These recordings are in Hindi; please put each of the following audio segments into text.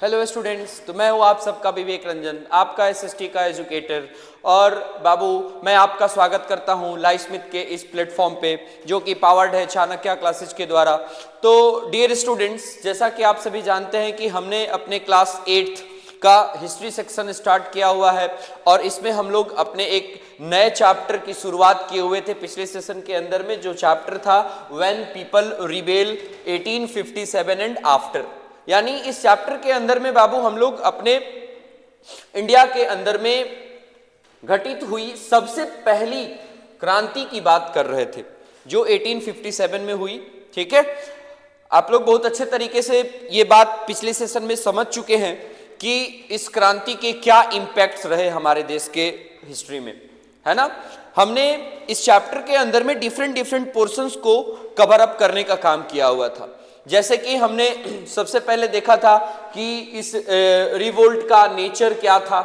हेलो स्टूडेंट्स, तो मैं हूँ आप सबका विवेक रंजन, आपका एसएसटी का एजुकेटर। और बाबू, मैं आपका स्वागत करता हूँ लाइवस्मिथ के इस प्लेटफॉर्म पे, जो कि पावर्ड है चाणक्य क्लासेज के द्वारा। तो डियर स्टूडेंट्स, जैसा कि आप सभी जानते हैं कि हमने अपने क्लास 8th का हिस्ट्री सेक्शन स्टार्ट किया हुआ है, और इसमें हम लोग अपने एक नए चैप्टर की शुरुआत किए हुए थे पिछले सेशन के अंदर में, जो चैप्टर था when people rebel 1857 and after. यानी इस चैप्टर के अंदर में बाबू हम लोग अपने इंडिया के अंदर में घटित हुई सबसे पहली क्रांति की बात कर रहे थे, जो 1857 में हुई। ठीक है, आप लोग बहुत अच्छे तरीके से ये बात पिछले सेशन में समझ चुके हैं कि इस क्रांति के क्या इंपैक्ट्स रहे हमारे देश के हिस्ट्री में, है ना। हमने इस चैप्टर के अंदर में डिफरेंट पोर्शंस को कवर अप करने का काम किया हुआ था। जैसे कि हमने सबसे पहले देखा था कि इस रिवोल्ट का नेचर क्या था।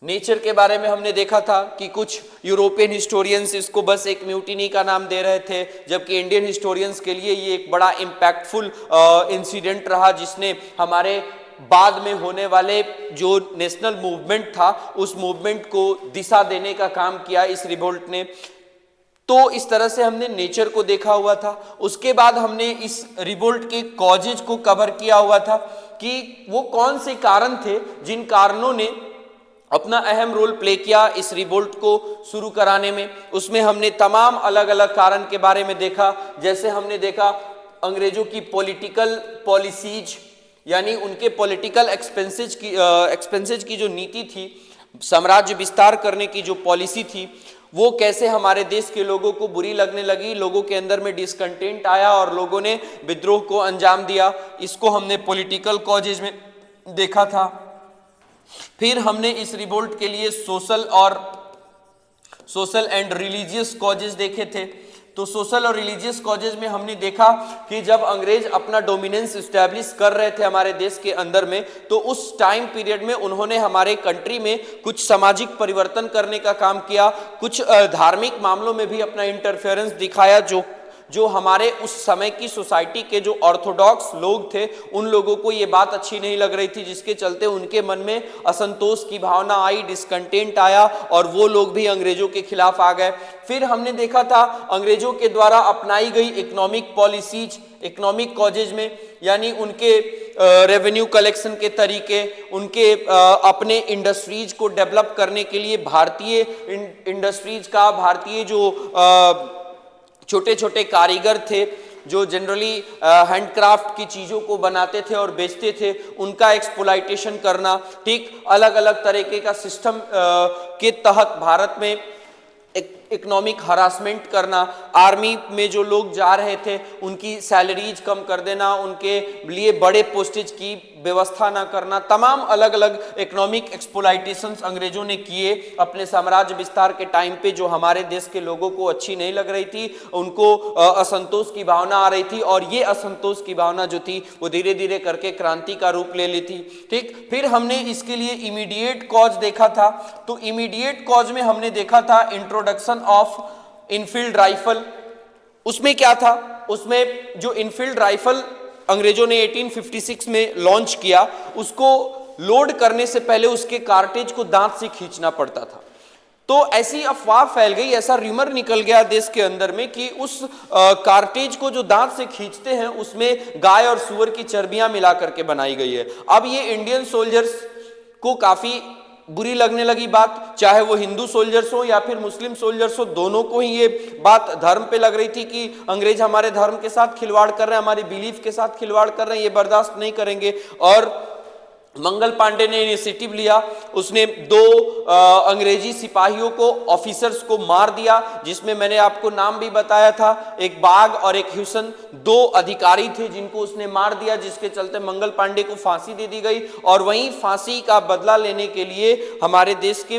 नेचर के बारे में हमने देखा था कि कुछ यूरोपियन हिस्टोरियंस इसको बस एक म्यूटिनी का नाम दे रहे थे, जबकि इंडियन हिस्टोरियंस के लिए ये एक बड़ा इम्पैक्टफुल इंसिडेंट रहा, जिसने हमारे बाद में होने वाले जो नेशनल मूवमेंट था उस मूवमेंट को दिशा देने का काम किया इस रिवोल्ट ने। तो इस तरह से हमने नेचर को देखा हुआ था। उसके बाद हमने इस रिवोल्ट के कॉजेज को कवर किया हुआ था कि वो कौन से कारण थे जिन कारणों ने अपना अहम रोल प्ले किया इस रिवोल्ट को शुरू कराने में। उसमें हमने तमाम अलग अलग कारण के बारे में देखा। जैसे हमने देखा अंग्रेजों की पॉलिटिकल पॉलिसीज, यानी उनके पॉलिटिकल एक्सपेंसेज की जो नीति थी, साम्राज्य विस्तार करने की जो पॉलिसी थी, वो कैसे हमारे देश के लोगों को बुरी लगने लगी, लोगों के अंदर में डिसकंटेंट आया और लोगों ने विद्रोह को अंजाम दिया। इसको हमने पॉलिटिकल कॉजेज में देखा था। फिर हमने इस रिवोल्ट के लिए सोशल एंड रिलीजियस कॉजेज देखे थे। तो सोशल और रिलीजियस कॉजेज में हमने देखा कि जब अंग्रेज अपना डोमिनेंस इस्टेब्लिश कर रहे थे हमारे देश के अंदर में, तो उस टाइम पीरियड में उन्होंने हमारे कंट्री में कुछ सामाजिक परिवर्तन करने का काम किया, कुछ धार्मिक मामलों में भी अपना इंटरफेरेंस दिखाया, जो हमारे उस समय की सोसाइटी के जो ऑर्थोडॉक्स लोग थे उन लोगों को ये बात अच्छी नहीं लग रही थी, जिसके चलते उनके मन में असंतोष की भावना आई, डिसकंटेंट आया और वो लोग भी अंग्रेजों के खिलाफ आ गए। फिर हमने देखा था अंग्रेजों के द्वारा अपनाई गई इकोनॉमिक पॉलिसीज इकोनॉमिक कॉजेज में, यानी उनके रेवेन्यू कलेक्शन के तरीके, उनके अपने इंडस्ट्रीज को डेवलप करने के लिए भारतीय इंडस्ट्रीज का, भारतीय जो छोटे छोटे कारीगर थे जो जनरली हैंडक्राफ्ट की चीज़ों को बनाते थे और बेचते थे, उनका एक्सप्लॉइटेशन करना। ठीक, अलग अलग तरीके का सिस्टम के तहत भारत में इकोनॉमिक हरासमेंट करना, आर्मी में जो लोग जा रहे थे उनकी सैलरीज कम कर देना, उनके लिए बड़े पोस्टेज की व्यवस्था ना करना, तमाम अलग अलग इकोनॉमिक एक्सप्लॉइटेशंस अंग्रेजों ने किए अपने साम्राज्य विस्तार के टाइम पे, जो हमारे देश के लोगों को अच्छी नहीं लग रही थी, उनको असंतोष की भावना आ रही थी, और ये असंतोष की भावना जो थी वो धीरे धीरे करके क्रांति का रूप ले ली थी। ठीक, फिर हमने इसके लिए इमीडिएट कॉज देखा था। तो इमीडिएट कॉज में हमने देखा था इंट्रोडक्शन ऑफ इनफील्ड राइफल। उसमें क्या था, उसमें जो इनफील्ड राइफल अंग्रेजों ने 1856 में लॉन्च किया, उसको लोड करने से पहले उसके कार्टेज को दांत से खींचना पड़ता था। तो ऐसी अफवाह फैल गई, ऐसा र्यूमर निकल गया देश के अंदर में कि उस कार्टेज को जो दांत से खींचते हैं उसमें गाय और सूअर की चर्बियां मिला करके बनाई गई है। अब ये इंडियन सोल्जर्स को काफी बुरी लगने लगी बात, चाहे वो हिंदू सोल्जर्स हो या फिर मुस्लिम सोल्जर्स हो, दोनों को ही ये बात धर्म पे लग रही थी कि अंग्रेज हमारे धर्म के साथ खिलवाड़ कर रहे हैं, हमारी बिलीफ के साथ खिलवाड़ कर रहे हैं, ये बर्दाश्त नहीं करेंगे। और मंगल पांडे ने इनिशिएटिव लिया, उसने 2 अंग्रेजी सिपाहियों को, ऑफिसर्स को मार दिया, जिसमें मैंने आपको नाम भी बताया था, एक बाग और एक ह्यूसन, 2 अधिकारी थे जिनको उसने मार दिया, जिसके चलते मंगल पांडे को फांसी दे दी गई। और वहीं फांसी का बदला लेने के लिए हमारे देश के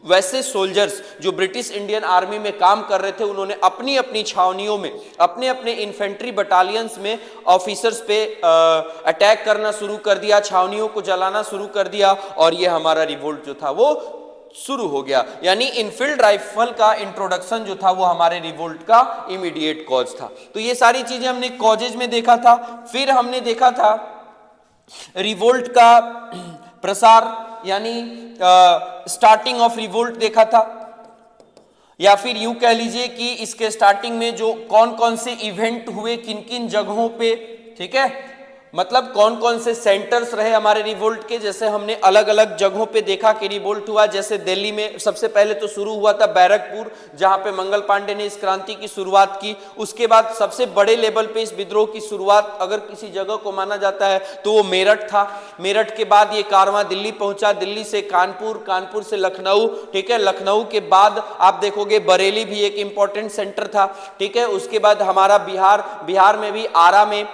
वैसे सोल्जर्स जो ब्रिटिश इंडियन आर्मी में काम कर रहे थे, उन्होंने अपनी अपनी छावनियों में, अपने अपने इन्फेंट्री बटालियंस में ऑफिसर्स पे अटैक करना शुरू कर दिया, छावनियों को जलाना शुरू कर दिया, और ये हमारा रिवोल्ट जो था वो शुरू हो गया। यानी इनफील्ड राइफल का इंट्रोडक्शन जो था वो हमारे रिवोल्ट का इमीडिएट कॉज था। तो ये सारी चीजें हमने कॉजेज में देखा था। फिर हमने देखा था रिवोल्ट का प्रसार यानी स्टार्टिंग ऑफ रिवोल्ट देखा था, या फिर यूं कह लीजिए कि इसके स्टार्टिंग में जो कौन कौन से इवेंट हुए किन किन जगहों पे, ठीक है, मतलब कौन कौन से सेंटर्स रहे हमारे रिवोल्ट के। जैसे हमने अलग अलग जगहों पे देखा कि रिवोल्ट हुआ, जैसे दिल्ली में सबसे पहले तो शुरू हुआ था बैरकपुर, जहां पे मंगल पांडे ने इस क्रांति की शुरुआत की। उसके बाद सबसे बड़े लेवल पे इस विद्रोह की शुरुआत अगर किसी जगह को माना जाता है तो वो मेरठ था। मेरठ के बाद ये कारवां दिल्ली पहुंचा, दिल्ली से कानपुर, कानपुर से लखनऊ, ठीक है, लखनऊ के बाद आप देखोगे बरेली भी एक इंपॉर्टेंट सेंटर था, ठीक है। उसके बाद हमारा बिहार में भी आरा में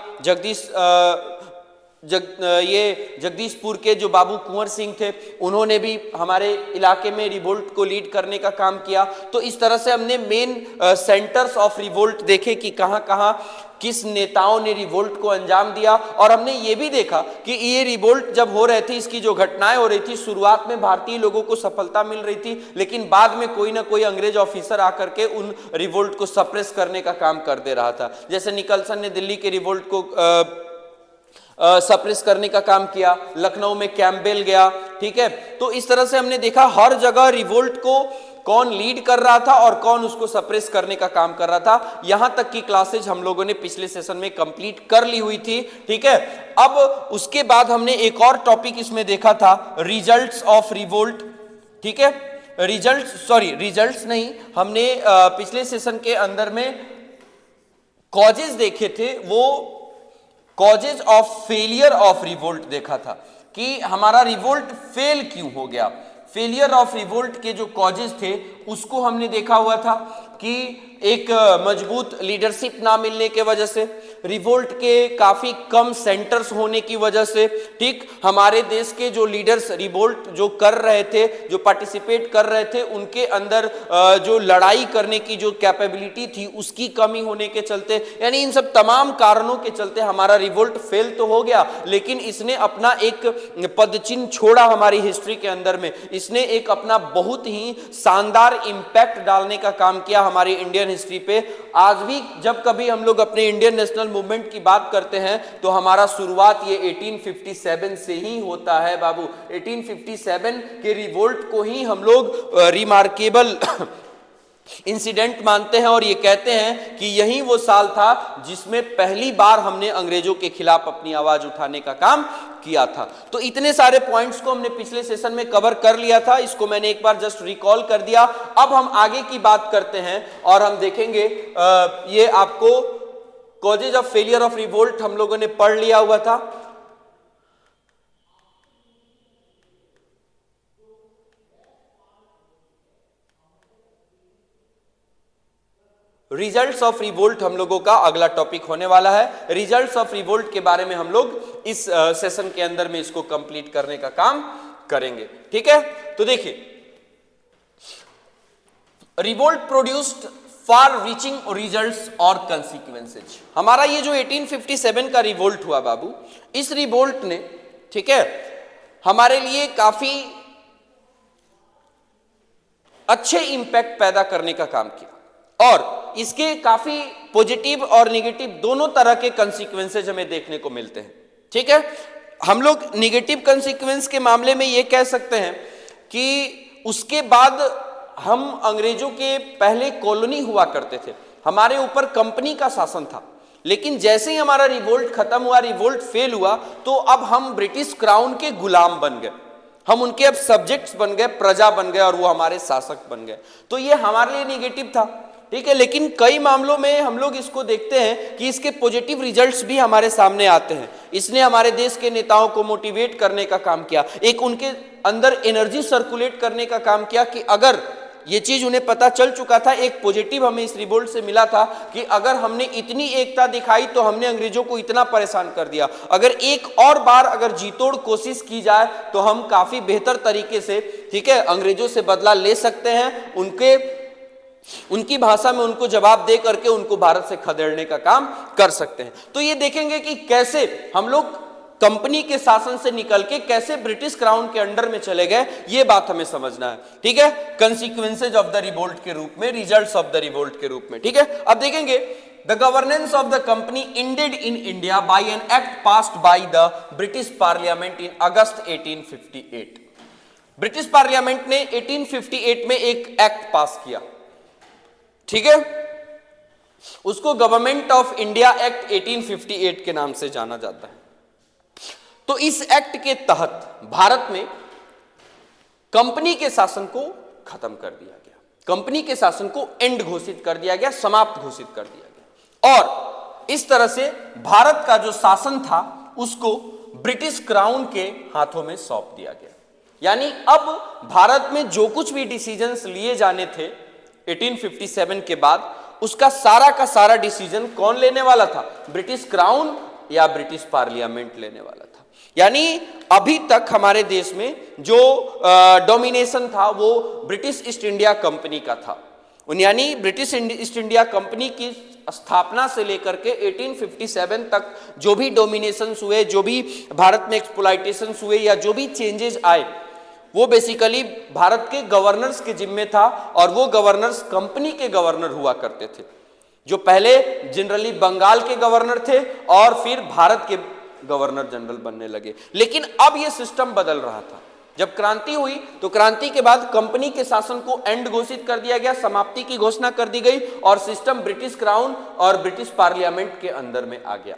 जगदीशपुर के जो बाबू कुंवर सिंह थे उन्होंने भी हमारे इलाके में रिवोल्ट को लीड करने का काम किया। तो इस तरह से हमने मेन सेंटर्स ऑफ रिवोल्ट देखे कि कहां कहां किस नेताओं ने रिवोल्ट को अंजाम दिया। और हमने ये भी देखा कि ये रिवोल्ट जब हो रहे थे, इसकी जो घटनाएं हो रही थी, शुरुआत में भारतीय लोगों को सफलता मिल रही थी, लेकिन बाद में कोई ना कोई अंग्रेज ऑफिसर आकर के उन रिवोल्ट को सप्रेस करने का काम कर दे रहा था। जैसे निकलसन ने दिल्ली के रिवोल्ट को सप्रेस करने का काम किया, लखनऊ में कैंपबेल गया, ठीक है। तो इस तरह से हमने देखा हर जगह रिवोल्ट को कौन लीड कर रहा था और कौन उसको सप्रेस करने का काम कर रहा था। यहां तक की क्लासेज हम लोगों ने पिछले सेशन में कंप्लीट कर ली हुई थी, ठीक है। अब उसके बाद हमने एक और टॉपिक इसमें देखा था, रिजल्ट्स ऑफ रिवोल्ट, ठीक है। रिजल्ट्स नहीं, हमने पिछले सेशन के अंदर में कॉजेज देखे थे, वो causes of failure of revolt देखा था कि हमारा रिवोल्ट फेल क्यों हो गया। फेलियर ऑफ रिवोल्ट के जो कॉजेज थे उसको हमने देखा हुआ था कि एक मजबूत लीडरशिप ना मिलने के वजह से, रिवोल्ट के काफी कम सेंटर्स होने की वजह से, ठीक, हमारे देश के जो लीडर्स रिवोल्ट जो कर रहे थे, जो पार्टिसिपेट कर रहे थे, उनके अंदर जो लड़ाई करने की जो कैपेबिलिटी थी उसकी कमी होने के चलते, यानी इन सब तमाम कारणों के चलते हमारा रिवोल्ट फेल तो हो गया, लेकिन इसने अपना एक पदचिन्ह छोड़ा हमारी हिस्ट्री के अंदर में। इसने एक अपना बहुत ही शानदार इंपैक्ट डालने का काम किया हमारी इंडियन हिस्ट्री पे। आज भी जब कभी हम लोग अपने इंडियन नेशनल मूवमेंट की बात करते हैं तो हमारा शुरुआत ये 1857 से ही होता है बाबू। 1857 के रिवोल्ट को ही हम लोग रिमार्केबल इंसिडेंट मानते हैं और ये कहते हैं कि यही वो साल था जिसमें पहली बार हमने अंग्रेजों के खिलाफ अपनी आवाज उठाने का काम किया था। तो इतने सारे पॉइंट्स को हमने पिछले सेशन में कवर कर लिया था, इसको मैंने एक बार जस्ट रिकॉल कर दिया। अब हम आगे की बात करते हैं और हम देखेंगे ये आपको causes of failure of revolt हम लोगों ने पढ़ लिया हुआ था। रिजल्ट्स ऑफ रिवोल्ट हम लोगों का अगला टॉपिक होने वाला है। रिजल्ट्स ऑफ रिवोल्ट के बारे में हम लोग इस सेशन के अंदर में इसको कंप्लीट करने का काम करेंगे, ठीक है। तो देखिए, revolt produced far reaching results और कंसिक्वेंसेज। हमारा ये जो 1857 का रिवोल्ट हुआ बाबू, इस रिवोल्ट ने, ठीक है, हमारे लिए काफी अच्छे इंपैक्ट पैदा करने का काम किया और इसके काफी पॉजिटिव और नेगेटिव दोनों तरह के कंसिक्वेंसेज हमें देखने को मिलते हैं, ठीक है। हम लोग नेगेटिव कंसिक्वेंस के मामले में ये कह सकते हैं कि उसके बाद हम अंग्रेजों के पहले कॉलोनी हुआ करते थे, हमारे ऊपर कंपनी का शासन था, लेकिन जैसे ही हमारा रिवोल्ट खत्म हुआ, रिवोल्ट फेल हुआ, तो अब हम ब्रिटिश क्राउन के गुलाम बन गए, हम उनके अब सब्जेक्ट्स बन गए, प्रजा बन गए और वो हमारे शासक बन गए। तो ये हमारे लिए नेगेटिव था, ठीक है। लेकिन कई मामलों में हम लोग इसको देखते हैं कि इसके पॉजिटिव रिजल्ट्स भी हमारे सामने आते हैं। इसने हमारे देश के नेताओं को मोटिवेट करने का काम किया, एक उनके अंदर एनर्जी सर्कुलेट करने का काम किया कि अगर ये चीज उन्हें पता चल चुका था, एक पॉजिटिव हमें इस रिवोल्ट से मिला था कि अगर हमने इतनी एकता दिखाई तो हमने अंग्रेजों को इतना परेशान कर दिया, अगर एक और बार अगर जीतोड़ कोशिश की जाए तो हम काफी बेहतर तरीके से, ठीक है, अंग्रेजों से बदला ले सकते हैं, उनकी भाषा में उनको जवाब दे करके उनको भारत से खदेड़ने का काम कर सकते हैं। तो ये देखेंगे कि कैसे हम लोग कंपनी के शासन से निकल के कैसे ब्रिटिश क्राउन के अंडर में चले गए, ये बात हमें समझना है, ठीक है। कंसिक्वेंसेज ऑफ द रिवोल्ट के रूप में, रिजल्ट्स ऑफ द रिवोल्ट के रूप में, ठीक है। अब देखेंगे The governance of the company ended in India by an act passed by the British Parliament in August 1858. British parliament ने 1858 में एक एक्ट पास किया, ठीक है, उसको गवर्नमेंट ऑफ इंडिया एक्ट 1858 के नाम से जाना जाता है। तो इस एक्ट के तहत भारत में कंपनी के शासन को खत्म कर दिया गया, कंपनी के शासन को एंड घोषित कर दिया गया, समाप्त घोषित कर दिया गया, और इस तरह से भारत का जो शासन था उसको ब्रिटिश क्राउन के हाथों में सौंप दिया गया। यानी अब भारत में जो कुछ भी डिसीजंस लिए जाने थे 1857 के बाद, उसका सारा का सारा डिसीजन कौन लेने वाला था? ब्रिटिश क्राउन या ब्रिटिश पार्लियामेंट लेने वाला था। यानी अभी तक हमारे देश में जो डोमिनेशन था वो ब्रिटिश ईस्ट इंडिया कंपनी का था। यानी ब्रिटिश ईस्ट इंडिया कंपनी की स्थापना से लेकर के 1857 तक जो भी डोमिनेशंस हुए, जो भी भारत में एक्सप्लॉयटेशंस हुए या जो भी चेंजेस आए, वो बेसिकली भारत के गवर्नर्स के जिम्मे था, और वो गवर्नर्स कंपनी के गवर्नर हुआ करते थे, जो पहले जनरली बंगाल के गवर्नर थे और फिर भारत के गवर्नर जनरल बनने लगे। लेकिन अब ये सिस्टम बदल रहा था। जब क्रांति हुई तो क्रांति के बाद कंपनी के शासन को एंड घोषित कर दिया गया, समाप्ति की घोषणा कर दी गई, और सिस्टम ब्रिटिश क्राउन और ब्रिटिश पार्लियामेंट के अंदर में आ गया।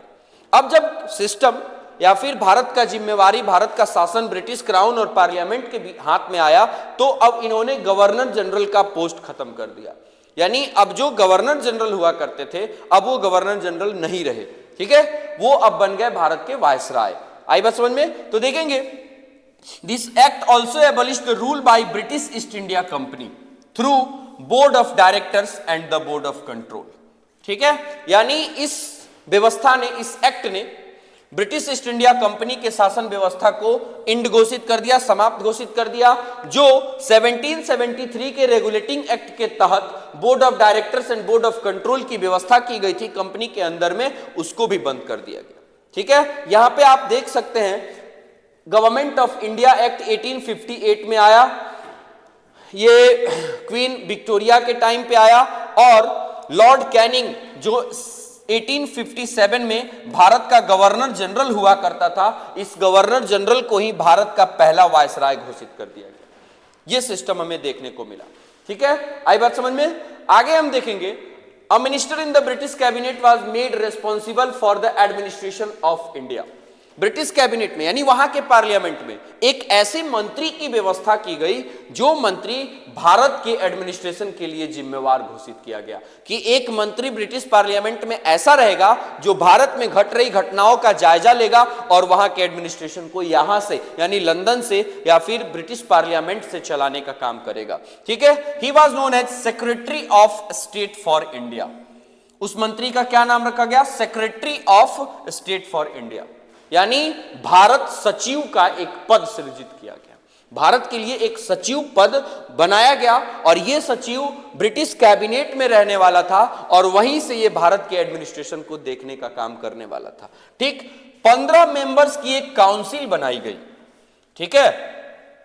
अब जब सिस्टम या फिर भारत का जिम्मेवारी, भारत का शासन ब्रिटिश क्राउन और पार्लियामेंट के हाथ में आया, तो अब इन्होंने गवर्नर जनरल का पोस्ट खत्म कर दिया। यानी अब जो गवर्नर जनरल हुआ करते थे, अब वो गवर्नर जनरल नहीं रहे, ठीक है, वो अब बन गए भारत के वायसराय। आई बात समझ में? तो देखेंगे, this act also abolish the rule by British east India company through board of directors and the board of control, ठीक है। यानी इस व्यवस्था ने, इस एक्ट ने ब्रिटिश ईस्ट इंडिया कंपनी के शासन व्यवस्था को एंड घोषित कर दिया, समाप्त घोषित कर दिया। जो 1773 के रेगुलेटिंग एक्ट के तहत board of directors and board of control की व्यवस्था की गई थी कंपनी के अंदर में, उसको भी बंद कर दिया गया, ठीक है। यहां पे आप देख सकते हैं गवर्नमेंट ऑफ इंडिया एक्ट 1858 में आया, ये क्वीन विक्टोरिया के टाइम पे आया, और लॉर्ड कैनिंग जो 1857 में भारत का गवर्नर जनरल हुआ करता था, इस गवर्नर जनरल को ही भारत का पहला वायसराय घोषित कर दिया गया। यह सिस्टम हमें देखने को मिला, ठीक है। आई बात समझ में? आगे हम देखेंगे, a minister in the British cabinet was made responsible for the administration of India. British cabinet में यानी वहां के पार्लियामेंट में एक ऐसे मंत्री की व्यवस्था की गई जो मंत्री भारत के एडमिनिस्ट्रेशन के लिए जिम्मेवार घोषित किया गया, कि एक मंत्री ब्रिटिश पार्लियामेंट में ऐसा रहेगा जो भारत में घट रही घटनाओं का जायजा लेगा और वहां के एडमिनिस्ट्रेशन को यहां से यानी लंदन से या फिर ब्रिटिश पार्लियामेंट से चलाने का काम करेगा, ठीक है। He was known as secretary of state for India. उस मंत्री का क्या नाम रखा गया? Secretary of state for India, यानी भारत सचिव का एक पद सृजित किया गया। भारत के लिए एक सचिव पद बनाया गया, और यह सचिव ब्रिटिश कैबिनेट में रहने वाला था और वहीं से यह भारत के एडमिनिस्ट्रेशन को देखने का काम करने वाला था, ठीक। 15 मेंबर्स की एक काउंसिल बनाई गई, ठीक है,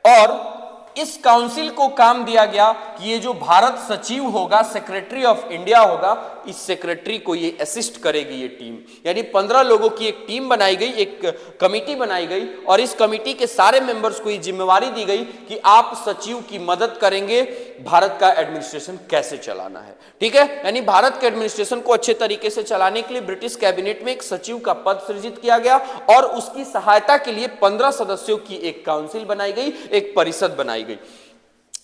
और इस काउंसिल को काम दिया गया कि ये जो भारत सचिव होगा, सेक्रेटरी ऑफ इंडिया होगा, इस सेक्रेटरी को ये असिस्ट करेगी ये टीम। यानी 15 लोगों की एक टीम बनाई गई, एक कमिटी बनाई गई, और इस कमिटी के सारे मेंबर्स को ये जिम्मेवारी दी गई कि आप सचिव की मदद करेंगे भारत का एडमिनिस्ट्रेशन कैसे चलाना है, ठीक है। यानी भारत के एडमिनिस्ट्रेशन को अच्छे तरीके से चलाने के लिए ब्रिटिश कैबिनेट में एक सचिव का पद सृजित किया गया, और उसकी सहायता के लिए 15 सदस्यों की एक काउंसिल बनाई गई, एक परिषद बनाई गई।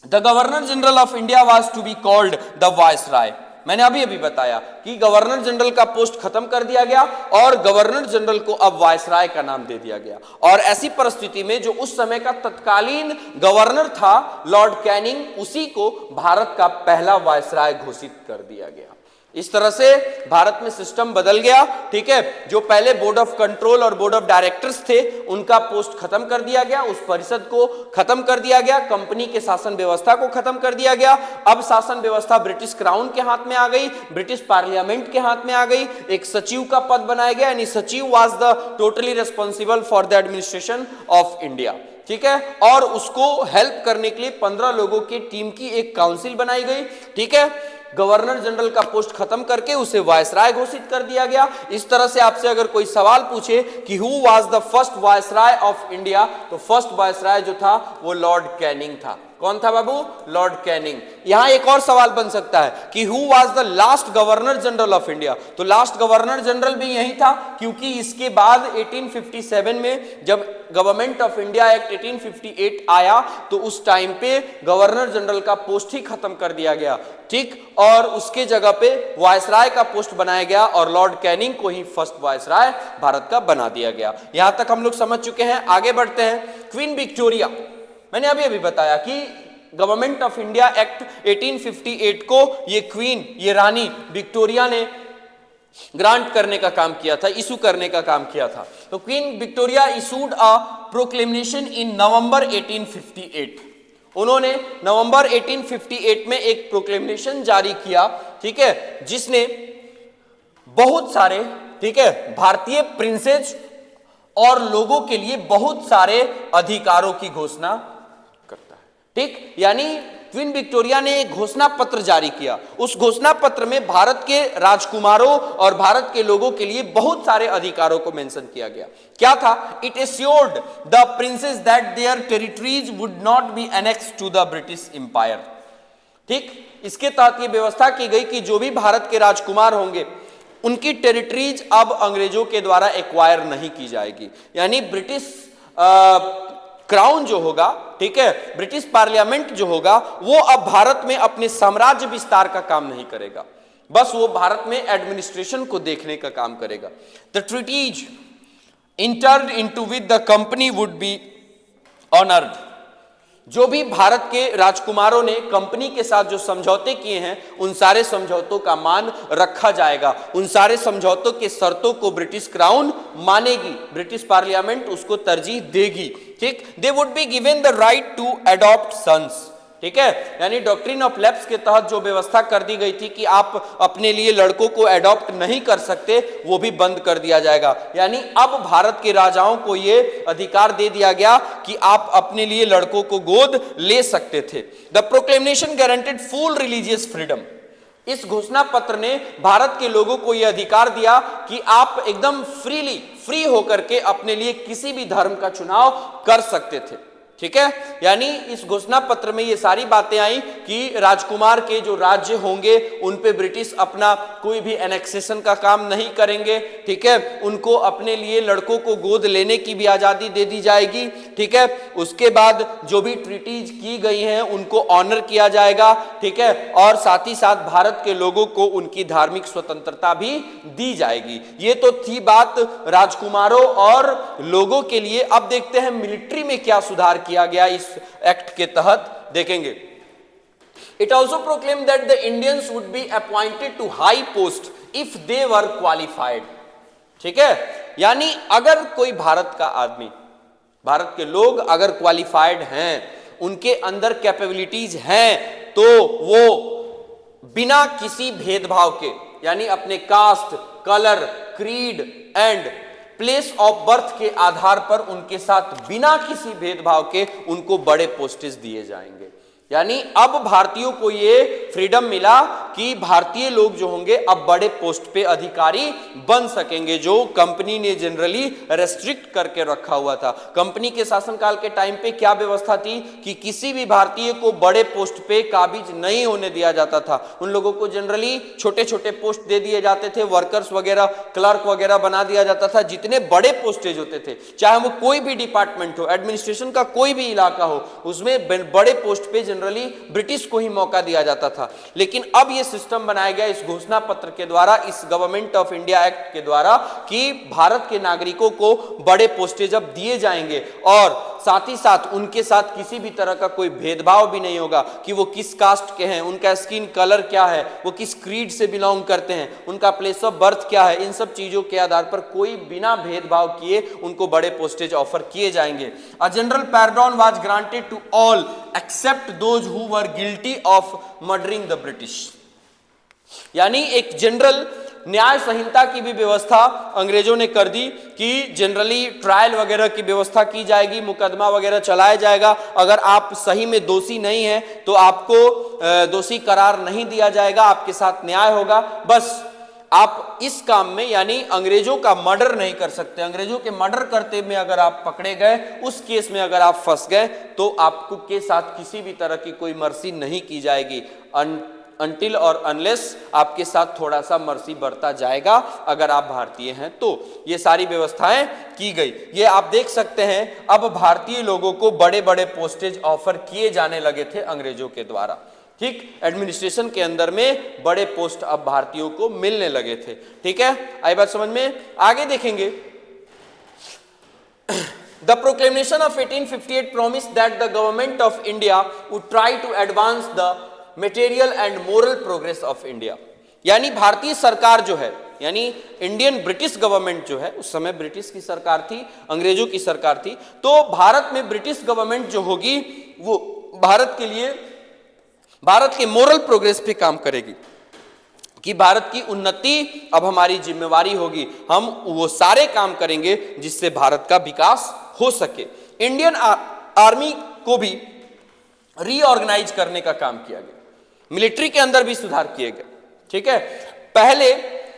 The governor general of India was to be called the viceroy. मैंने अभी अभी बताया कि गवर्नर जनरल का पोस्ट खत्म कर दिया गया और गवर्नर जनरल को अब वायसराय का नाम दे दिया गया। और ऐसी परिस्थिति में जो उस समय का तत्कालीन गवर्नर था लॉर्ड कैनिंग, उसी को भारत का पहला वायसराय घोषित कर दिया गया। इस तरह से भारत में सिस्टम बदल गया, ठीक है। जो पहले बोर्ड ऑफ कंट्रोल और बोर्ड ऑफ डायरेक्टर्स थे उनका पोस्ट खत्म कर दिया गया, उस परिषद को खत्म कर दिया गया, कंपनी के शासन व्यवस्था को खत्म कर दिया गया। अब शासन व्यवस्था ब्रिटिश क्राउन के हाथ में आ गई, ब्रिटिश पार्लियामेंट के हाथ में आ गई, एक सचिव का पद बनाया गया, यानी सचिव was the totally responsible for the administration of India, ठीक है। और उसको हेल्प करने के लिए 15 लोगों की टीम की एक काउंसिल बनाई गई, ठीक है। गवर्नर जनरल का पोस्ट खत्म करके उसे वायसराय घोषित कर दिया गया। इस तरह से आपसे अगर कोई सवाल पूछे कि who was the first viceroy of India, तो फर्स्ट वायसराय जो था वो लॉर्ड कैनिंग था। कौन था बाबू? Lord Canning. यहां एक और सवाल बन सकता है कि who was the last governor general of India, तो लास्ट गवर्नर जनरल भी यही था, क्योंकि इसके बाद 1857 में जब गवर्नमेंट ऑफ इंडिया एक्ट 1858 आया तो उस टाइम पे गवर्नर जनरल का पोस्ट ही खत्म कर दिया गया, ठीक, और उसके जगह पे वायसराय का पोस्ट बनाया गया और लॉर्ड कैनिंग को ही फर्स्ट वायसराय भारत का बना दिया गया। यहां तक हम लोग समझ चुके हैं। आगे बढ़ते हैं। क्वीन विक्टोरिया, मैंने अभी बताया कि गवर्नमेंट ऑफ इंडिया एक्ट 1858 को ये क्वीन, ये रानी विक्टोरिया ने ग्रांट करने का काम किया था, इशू करने का काम किया था। तो queen Victoria issued a proclamation in November 1858। उन्होंने नवंबर 1858 में एक प्रोक्लेमेशन जारी किया, ठीक है, जिसने बहुत सारे, ठीक है, भारतीय प्रिंसेस और लोगों के लिए बहुत सारे अधिकारों की घोषणा करता है, ठीक। यानी क्वीन विक्टोरिया ने एक घोषणा पत्र जारी किया। उस घोषणा पत्र में भारत के राजकुमारों और भारत के लोगों के लिए बहुत सारे अधिकारों को मेंशन किया गया। क्या था? It assured the princes that their territories would not be annexed to the British empire, ठीक। इसके तहत यह व्यवस्था की गई कि जो भी भारत के राजकुमार होंगे उनकी टेरिटरीज अब अंग्रेजों के द्वारा एक्वायर नहीं की जाएगी। यानी ब्रिटिश क्राउन जो होगा, ठीक है, ब्रिटिश पार्लियामेंट जो होगा, वो अब भारत में अपने साम्राज्य विस्तार का काम नहीं करेगा, बस वो भारत में एडमिनिस्ट्रेशन को देखने का काम करेगा। The treaties entered into with the company would be honoured. जो भी भारत के राजकुमारों ने कंपनी के साथ जो समझौते किए हैं उन सारे समझौतों का मान रखा जाएगा, उन सारे समझौतों के शर्तों को ब्रिटिश क्राउन मानेगी, ब्रिटिश पार्लियामेंट उसको तरजीह देगी, ठीक। They would be given the right to adopt sons, ठीक है। यानी डॉक्ट्रिन ऑफ लैप्स के तहत जो व्यवस्था कर दी गई थी कि आप अपने लिए लड़कों को अडॉप्ट नहीं कर सकते, वो भी बंद कर दिया जाएगा। यानी अब भारत के राजाओं को ये अधिकार दे दिया गया कि आप अपने लिए लड़कों को गोद ले सकते थे। The proclamation guaranteed full religious freedom. इस घोषणा पत्र ने भारत के लोगों को यह अधिकार दिया कि आप एकदम फ्री होकर के अपने लिए किसी भी धर्म का चुनाव कर सकते थे, ठीक है। यानी इस घोषणा पत्र में ये सारी बातें आई कि राजकुमार के जो राज्य होंगे उन पे ब्रिटिश अपना कोई भी एनेक्सेशन का काम नहीं करेंगे, ठीक है। उनको अपने लिए लड़कों को गोद लेने की भी आजादी दे दी जाएगी, ठीक है। उसके बाद जो भी ट्रीटीज की गई हैं उनको ऑनर किया जाएगा, ठीक है, और साथ ही साथ भारत के लोगों को उनकी धार्मिक स्वतंत्रता भी दी जाएगी। ये तो थी बात राजकुमारों और लोगों के लिए। अब देखते हैं मिलिट्री में क्या सुधार किया गया इस एक्ट के तहत, देखेंगे। It also proclaim that the Indians would be appointed to high post if they were qualified, ठीक है। यानी अगर कोई भारत का आदमी, भारत के लोग अगर क्वालिफाइड हैं, उनके अंदर कैपेबिलिटीज हैं, तो वो बिना किसी भेदभाव के, यानी अपने caste, colour, creed and place of birth के आधार पर उनके साथ बिना किसी भेदभाव के उनको बड़े पोस्टेज दिए जाएंगे। यानी अब भारतीयों को ये फ्रीडम मिला कि भारतीय लोग जो होंगे अब बड़े पोस्ट पे अधिकारी बन सकेंगे, जो कंपनी ने जनरली रेस्ट्रिक्ट करके रखा हुआ था। कंपनी के शासनकाल के टाइम पे क्या व्यवस्था थी कि किसी भी भारतीय को बड़े पोस्ट पे काबिज नहीं होने दिया जाता था। उन लोगों को जनरली छोटे छोटे पोस्ट दे दिए जाते थे, वर्कर्स वगैरह, क्लर्क वगैरह बना दिया जाता था। जितने बड़े पोस्टेज होते थे, चाहे वो कोई भी डिपार्टमेंट हो, एडमिनिस्ट्रेशन का कोई भी इलाका हो, उसमें बड़े पोस्ट पे जनरली ब्रिटिश को ही मौका दिया जाता था। लेकिन अब यह सिस्टम बनाया गया इस घोषणा पत्र के द्वारा, इस गवर्नमेंट ऑफ इंडिया एक्ट के द्वारा, कि भारत के नागरिकों को बड़े पोस्टेज अब दिए जाएंगे और साथ ही साथ उनके साथ किसी भी तरह का कोई भेदभाव भी नहीं होगा कि वो किस कास्ट के हैं, उनका स्किन कलर क्या है, वो किस क्रीड से बिलोंग करते हैं, उनका प्लेस ऑफ बर्थ क्या है। इन सब चीजों के आधार पर कोई बिना भेदभाव किए उनको बड़े पोस्टेज ऑफर किए जाएंगे। A general pardon was granted to all except those who were guilty of murdering the British. यानी एक जनरल न्याय संहिता की भी व्यवस्था अंग्रेजों ने कर दी कि जनरली ट्रायल वगैरह की व्यवस्था की जाएगी, मुकदमा वगैरह चलाया जाएगा, अगर आप सही में दोषी नहीं हैं तो आपको दोषी करार नहीं दिया जाएगा, आपके साथ न्याय होगा। बस आप इस काम में यानी अंग्रेजों का मर्डर नहीं कर सकते, अंग्रेजों के मर्डर करते में अगर आप पकड़े गए, उस केस में अगर आप फंस गए तो आपको के साथ किसी भी तरह की कोई मर्सी नहीं की जाएगी, अनटिल और अनलेस आपके साथ थोड़ा सा मर्सी बरता जाएगा अगर आप भारतीय हैं तो। ये सारी व्यवस्थाएं की गई। ये आप देख सकते हैं अब भारतीय लोगों को बड़े बड़े पोस्टेज ऑफर किए जाने लगे थे अंग्रेजों के द्वारा, ठीक, एडमिनिस्ट्रेशन के अंदर में बड़े पोस्ट अब भारतीयों को मिलने लगे थे। ठीक है, आई बात समझ में? आगे देखेंगे, The proclamation of 1858 promised that the government of India would try to advance the material and moral progress of India। यानी भारतीय सरकार जो है, यानी इंडियन ब्रिटिश गवर्नमेंट जो है, उस समय ब्रिटिश की सरकार थी, अंग्रेजों की सरकार थी, तो भारत में ब्रिटिश गवर्नमेंट जो होगी वो भारत के लिए, भारत के मोरल प्रोग्रेस पे काम करेगी कि भारत की उन्नति अब हमारी जिम्मेवारी होगी, हम वो सारे काम करेंगे जिससे भारत का विकास हो सके। इंडियन आर्मी को भी रीऑर्गेनाइज करने का काम किया गया, मिलिट्री के अंदर भी सुधार किए गए। ठीक है, पहले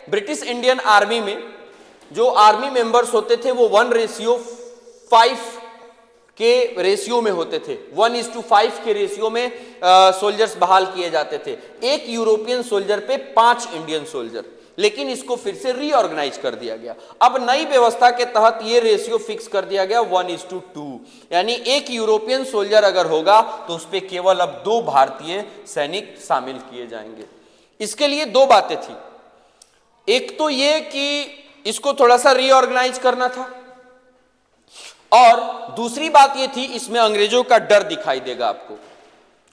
ब्रिटिश इंडियन आर्मी में जो आर्मी मेंबर्स होते थे वो 1:5 के रेशियो में होते थे, 1:5 के रेशियो में सोल्जर्स बहाल किए जाते थे, एक यूरोपियन सोल्जर पे 5 इंडियन सोल्जर। लेकिन इसको फिर से रीऑर्गेनाइज कर दिया गया। अब नई व्यवस्था के तहत ये रेशियो फिक्स कर दिया गया 1:2, यानी एक यूरोपियन सोल्जर अगर होगा तो उस पर केवल अब 2 भारतीय सैनिक शामिल किए जाएंगे। इसके लिए 2 बातें थी, एक तो ये कि इसको थोड़ा सा रीऑर्गेनाइज करना था, और दूसरी बात ये थी इसमें अंग्रेजों का डर दिखाई देगा आपको।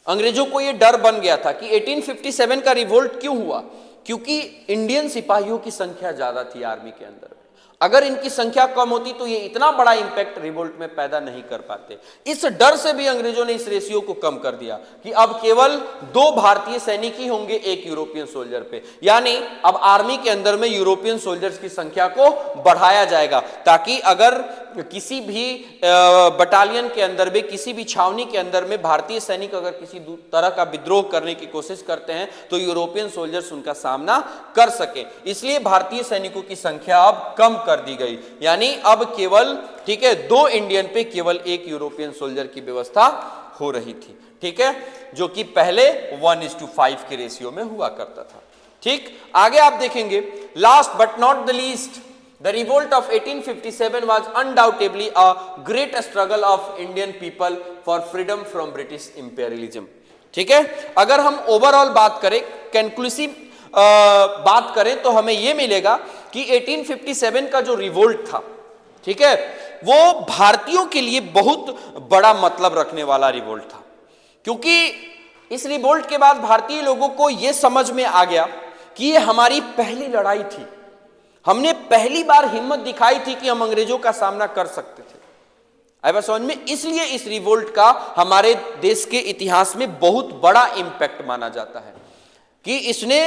अंग्रेजों को ये डर बन गया था कि 1857 का रिवोल्ट क्यों हुआ, क्योंकि इंडियन सिपाहियों की संख्या ज्यादा थी आर्मी के अंदर। अगर इनकी संख्या कम होती तो ये इतना बड़ा इंपैक्ट रिवोल्ट में पैदा नहीं कर पाते। इस डर से भी अंग्रेजों ने इस रेशियो को कम कर दिया कि अब केवल 2 भारतीय सैनिक ही होंगे एक यूरोपियन सोल्जर पे, यानी अब आर्मी के अंदर में यूरोपियन सोल्जर्स की संख्या को बढ़ाया जाएगा, ताकि अगर किसी भी बटालियन के अंदर में, किसी भी छावनी के अंदर में भारतीय सैनिक अगर किसी तरह का विद्रोह करने की कोशिश करते हैं तो यूरोपियन सोल्जर्स उनका सामना कर सके। इसलिए भारतीय सैनिकों की संख्या अब कम कर दी गई, यानी अब केवल, ठीक है, 2 इंडियन पे केवल 1 यूरोपियन सोल्जर की व्यवस्था हो रही थी। ठीक है, जो कि पहले 1:5 के रेशियो में हुआ करता था। ठीक, आगे आप देखेंगे, last but not the least, The revolt of 1857 was undoubtedly a great struggle of Indian people for freedom from British imperialism। ठीक है, अगर हम ओवरऑल बात करें, कंक्लूसिव बात करें तो हमें यह मिलेगा कि 1857 का जो रिवोल्ट था, ठीक है, वो भारतीयों के लिए बहुत बड़ा मतलब रखने वाला रिवोल्ट था, क्योंकि इस रिवोल्ट के बाद भारतीय लोगों को यह समझ में आ गया कि ये हमारी पहली लड़ाई थी, हमने पहली बार हिम्मत दिखाई थी कि हम अंग्रेजों का सामना कर सकते थे। आई बात समझ में? इसलिए इस रिवोल्ट का हमारे देश के इतिहास में बहुत बड़ा इंपैक्ट माना जाता है कि इसने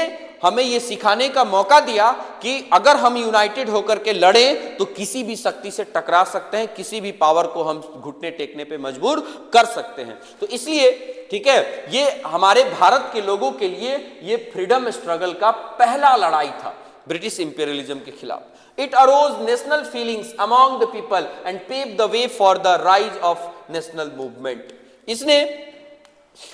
हमें यह सिखाने का मौका दिया कि अगर हम यूनाइटेड होकर के लड़ें तो किसी भी शक्ति से टकरा सकते हैं, किसी भी पावर को हम घुटने टेकने पे मजबूर कर सकते हैं। तो इसलिए, ठीक है, ये हमारे भारत के लोगों के लिए ये फ्रीडम स्ट्रगल का पहला लड़ाई था ब्रिटिश इंपीरियलिज्म के खिलाफ। It arose national feelings among the people and pave the way for the rise of national movement. इसने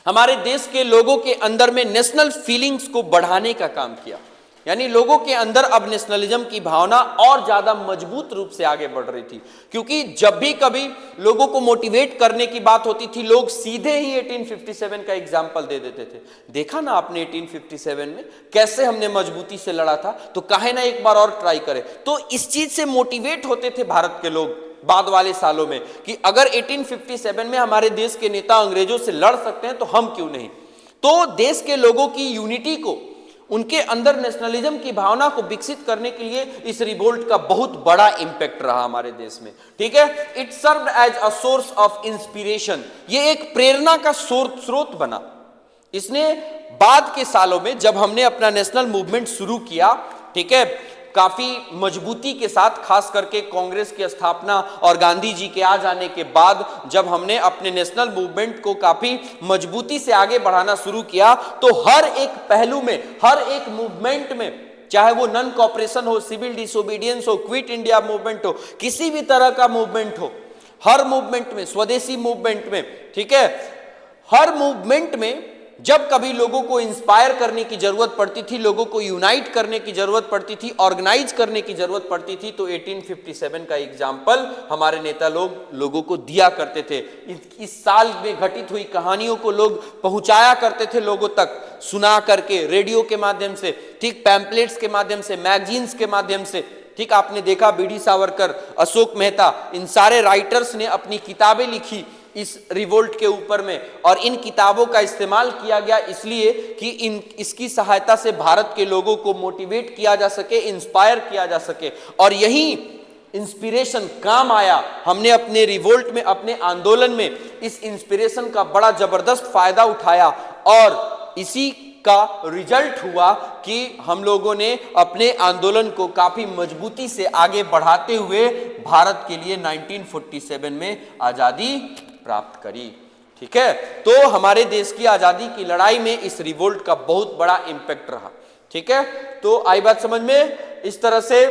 हमारे देश के लोगों के अंदर में नेशनल फीलिंग्स को बढ़ाने का काम किया, यानी लोगों के अंदर अब नेशनलिज्म की भावना और ज्यादा मजबूत रूप से आगे बढ़ रही थी। क्योंकि जब भी कभी लोगों को मोटिवेट करने की बात होती थी, लोग सीधे ही 1857 का एग्जाम्पल दे देते थे। देखा ना आपने 1857 में कैसे हमने मजबूती से लड़ा था, तो काहे ना एक बार और ट्राई करें। तो इस चीज से मोटिवेट होते थे भारत के लोग बाद वाले सालों में कि अगर 1857 में हमारे देश के नेता अंग्रेजों से लड़ सकते हैं तो हम क्यों नहीं। तो देश के लोगों की यूनिटी को, उनके अंदर नेशनलिज्म की भावना को विकसित करने के लिए इस रिवोल्ट का बहुत बड़ा इंपैक्ट रहा हमारे देश में। ठीक है, it served as a source of inspiration, ये एक प्रेरणा का स्रोत बना। इसने बाद के सालों में जब हमने अपना नेशनल मूवमेंट शुरू किया ठीक है, काफी मजबूती के साथ, खास करके कांग्रेस की स्थापना और गांधी जी के आ जाने के बाद जब हमने अपने नेशनल मूवमेंट को काफी मजबूती से आगे बढ़ाना शुरू किया, तो हर एक पहलू में, हर एक मूवमेंट में, चाहे वो नॉन कॉपरेशन हो, सिविल डिसोबीडियंस हो, क्विट इंडिया मूवमेंट हो, किसी भी तरह का मूवमेंट हो, हर मूवमेंट में, स्वदेशी मूवमेंट में, ठीक है, हर मूवमेंट में जब कभी लोगों को इंस्पायर करने की जरूरत पड़ती थी, लोगों को यूनाइट करने की जरूरत पड़ती थी, ऑर्गेनाइज करने की जरूरत पड़ती थी, तो 1857 का एग्जाम्पल हमारे नेता लोगों को दिया करते थे। इस साल में घटित हुई कहानियों को लोग पहुंचाया करते थे लोगों तक, सुना करके, रेडियो के माध्यम से, ठीक, पैम्पलेट्स के माध्यम से, मैगजीन्स के माध्यम से, ठीक। आपने देखा बीडी सावरकर, अशोक मेहता, इन सारे राइटर्स ने अपनी किताबें लिखी इस रिवोल्ट के ऊपर में, और इन किताबों का इस्तेमाल किया गया इसलिए कि इसकी सहायता से भारत के लोगों को मोटिवेट किया जा सके, इंस्पायर किया जा सके, और यही इंस्पिरेशन काम आया। हमने अपने रिवोल्ट में, अपने आंदोलन में इस इंस्पिरेशन का बड़ा जबरदस्त फायदा उठाया, और इसी का रिजल्ट हुआ कि हम लोगों ने अपने आंदोलन को काफी मजबूती से आगे बढ़ाते हुए भारत के लिए 1947 में आजादी प्राप्त करी, ठीक है। तो हमारे देश की आजादी की लड़ाई में इस रिवोल्ट का बहुत बड़ा इंपैक्ट रहा, ठीक है। तो आई बात समझ में? इस तरह से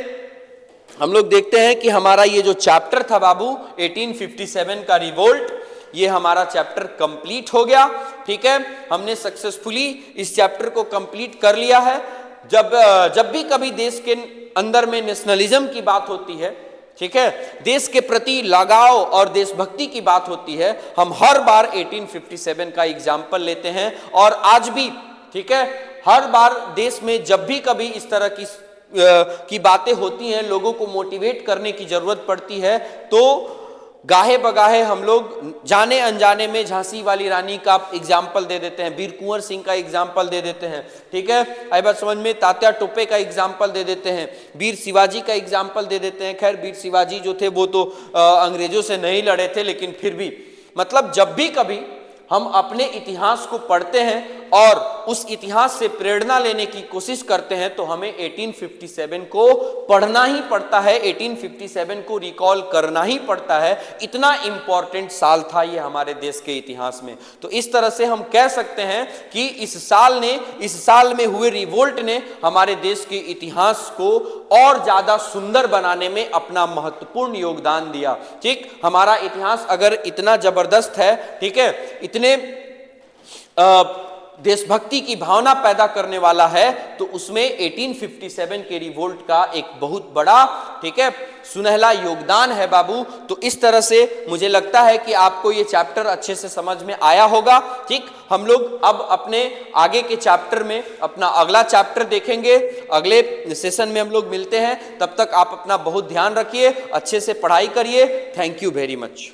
हम लोग देखते हैं कि हमारा ये जो चैप्टर था बाबू 1857 का रिवोल्ट, ये हमारा चैप्टर कंप्लीट हो गया, ठीक है। हमने सक्सेसफुली इस चैप्टर को कंप्लीट कर लिया है। जब भी कभी देश के अंदर में नेशनलिज्म की बात होती है, ठीक है, देश के प्रति लगाव और देशभक्ति की बात होती है, हम हर बार 1857 का एग्जाम्पल लेते हैं, और आज भी, ठीक है, हर बार देश में जब भी कभी इस तरह की बातें होती हैं, लोगों को मोटिवेट करने की जरूरत पड़ती है, तो गाहे बगाहे हम लोग जाने अनजाने में झांसी वाली रानी का एग्जाम्पल दे देते हैं, वीर कुंवर सिंह का एग्जाम्पल दे देते हैं, ठीक है। आई बात समझ में? तात्या टोपे का एग्जाम्पल दे देते हैं, वीर शिवाजी का एग्जाम्पल दे देते हैं। खैर, वीर शिवाजी जो थे वो तो अंग्रेजों से नहीं लड़े थे, लेकिन फिर भी, मतलब जब भी कभी हम अपने इतिहास को पढ़ते हैं और उस इतिहास से प्रेरणा लेने की कोशिश करते हैं, तो हमें 1857 को पढ़ना ही पड़ता है, 1857 को रिकॉल करना ही पड़ता है। इतना इंपॉर्टेंट साल था ये हमारे देश के इतिहास में। तो इस तरह से हम कह सकते हैं कि इस साल में हुए रिवोल्ट ने हमारे देश के इतिहास को और ज्यादा सुंदर बनाने में अपना महत्वपूर्ण योगदान दिया, ठीक। हमारा इतिहास अगर इतना जबरदस्त है, ठीक है, इतने देशभक्ति की भावना पैदा करने वाला है, तो उसमें 1857 के रिवोल्ट का एक बहुत बड़ा, ठीक है, सुनहला योगदान है बाबू। तो इस तरह से मुझे लगता है कि आपको ये चैप्टर अच्छे से समझ में आया होगा, ठीक। हम लोग अब अपने आगे के चैप्टर में अपना अगला चैप्टर देखेंगे, अगले सेशन में हम लोग मिलते हैं। तब तक आप अपना बहुत ध्यान रखिए, अच्छे से पढ़ाई करिए। Thank you very much.